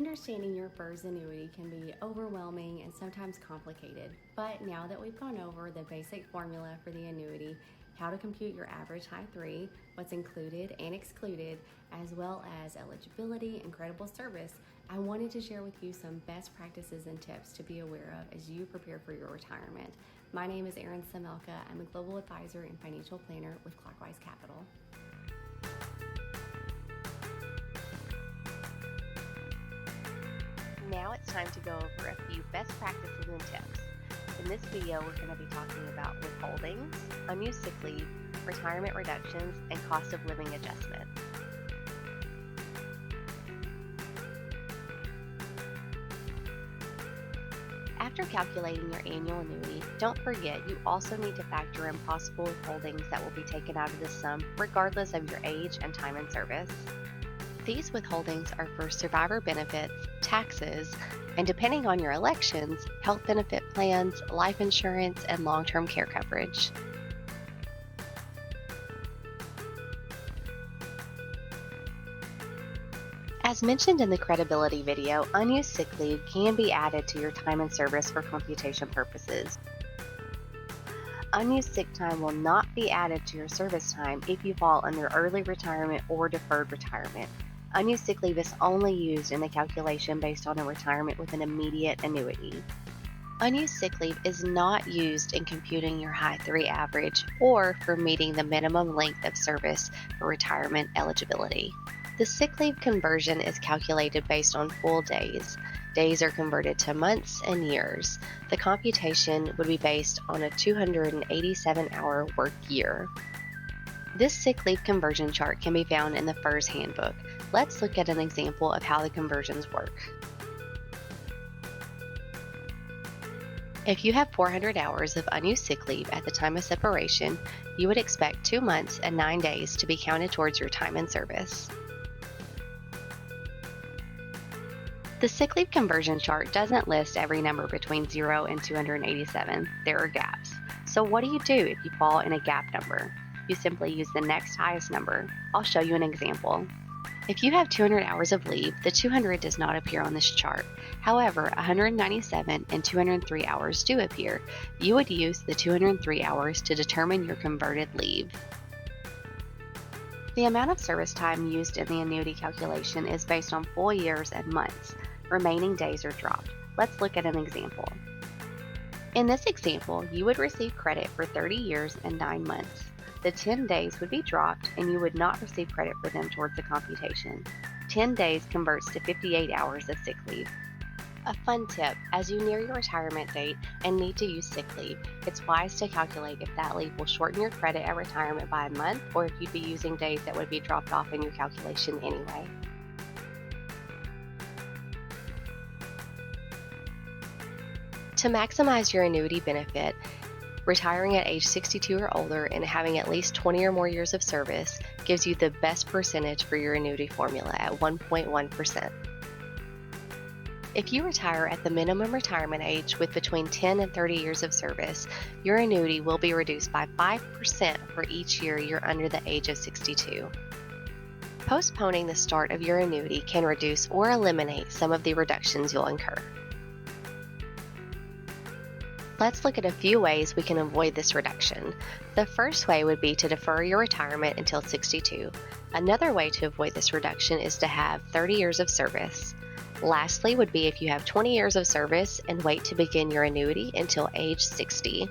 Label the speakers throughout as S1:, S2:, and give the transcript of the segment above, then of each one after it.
S1: Understanding your FERS annuity can be overwhelming and sometimes complicated, but now that we've gone over the basic formula for the annuity, how to compute your average high 3, what's included and excluded, as well as eligibility and credible service, I wanted to share with you some best practices and tips to be aware of as you prepare for your retirement. My name is Erin Samelka. I'm a global advisor and financial planner with Clockwise Capital.
S2: Now it's time to go over a few best practices and tips. In this video, we're going to be talking about withholdings, unused sick leave, retirement reductions, and cost of living adjustment. After calculating your annual annuity, don't forget you also need to factor in possible withholdings that will be taken out of this sum regardless of your age and time in service. These withholdings are for survivor benefits, taxes, and depending on your elections, health benefit plans, life insurance, and long-term care coverage. As mentioned in the credibility video, unused sick leave can be added to your time in service for computation purposes. Unused sick time will not be added to your service time if you fall under early retirement or deferred retirement. Unused sick leave is only used in the calculation based on a retirement with an immediate annuity. Unused sick leave is not used in computing your high 3 average or for meeting the minimum length of service for retirement eligibility. The sick leave conversion is calculated based on full days. Days are converted to months and years. The computation would be based on a 287-hour work year. This sick leave conversion chart can be found in the FERS handbook. Let's look at an example of how the conversions work. If you have 400 hours of unused sick leave at the time of separation, you would expect 2 months and 9 days to be counted towards your time in service. The sick leave conversion chart doesn't list every number between 0 and 287. There are gaps. So what do you do if you fall in a gap number? You simply use the next highest number. I'll show you an example. If you have 200 hours of leave, the 200 does not appear on this chart. However, 197 and 203 hours do appear. You would use the 203 hours to determine your converted leave. The amount of service time used in the annuity calculation is based on full years and months. Remaining days are dropped. Let's look at an example. In this example, you would receive credit for 30 years and 9 months. The 10 days would be dropped and you would not receive credit for them towards the computation. 10 days converts to 58 hours of sick leave. A fun tip, as you near your retirement date and need to use sick leave, it's wise to calculate if that leave will shorten your credit at retirement by a month or if you'd be using days that would be dropped off in your calculation anyway. To maximize your annuity benefit, retiring at age 62 or older and having at least 20 or more years of service gives you the best percentage for your annuity formula at 1.1%. If you retire at the minimum retirement age with between 10 and 30 years of service, your annuity will be reduced by 5% for each year you're under the age of 62. Postponing the start of your annuity can reduce or eliminate some of the reductions you'll incur. Let's look at a few ways we can avoid this reduction. The first way would be to defer your retirement until 62. Another way to avoid this reduction is to have 30 years of service. Lastly would be if you have 20 years of service and wait to begin your annuity until age 60.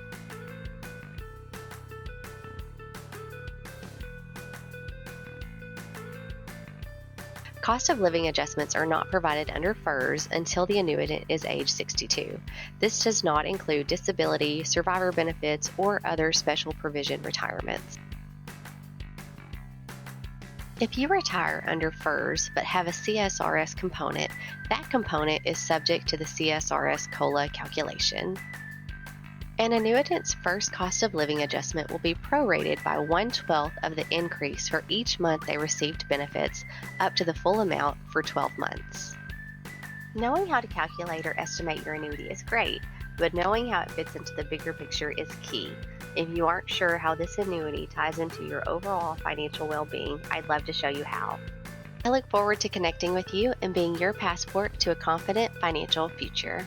S2: Cost of living adjustments are not provided under FERS until the annuitant is age 62. This does not include disability, survivor benefits, or other special provision retirements. If you retire under FERS but have a CSRS component, that component is subject to the CSRS COLA calculation. An annuitant's first cost of living adjustment will be prorated by 1/12 of the increase for each month they received benefits up to the full amount for 12 months. Knowing how to calculate or estimate your annuity is great, but knowing how it fits into the bigger picture is key. If you aren't sure how this annuity ties into your overall financial well-being, I'd love to show you how. I look forward to connecting with you and being your passport to a confident financial future.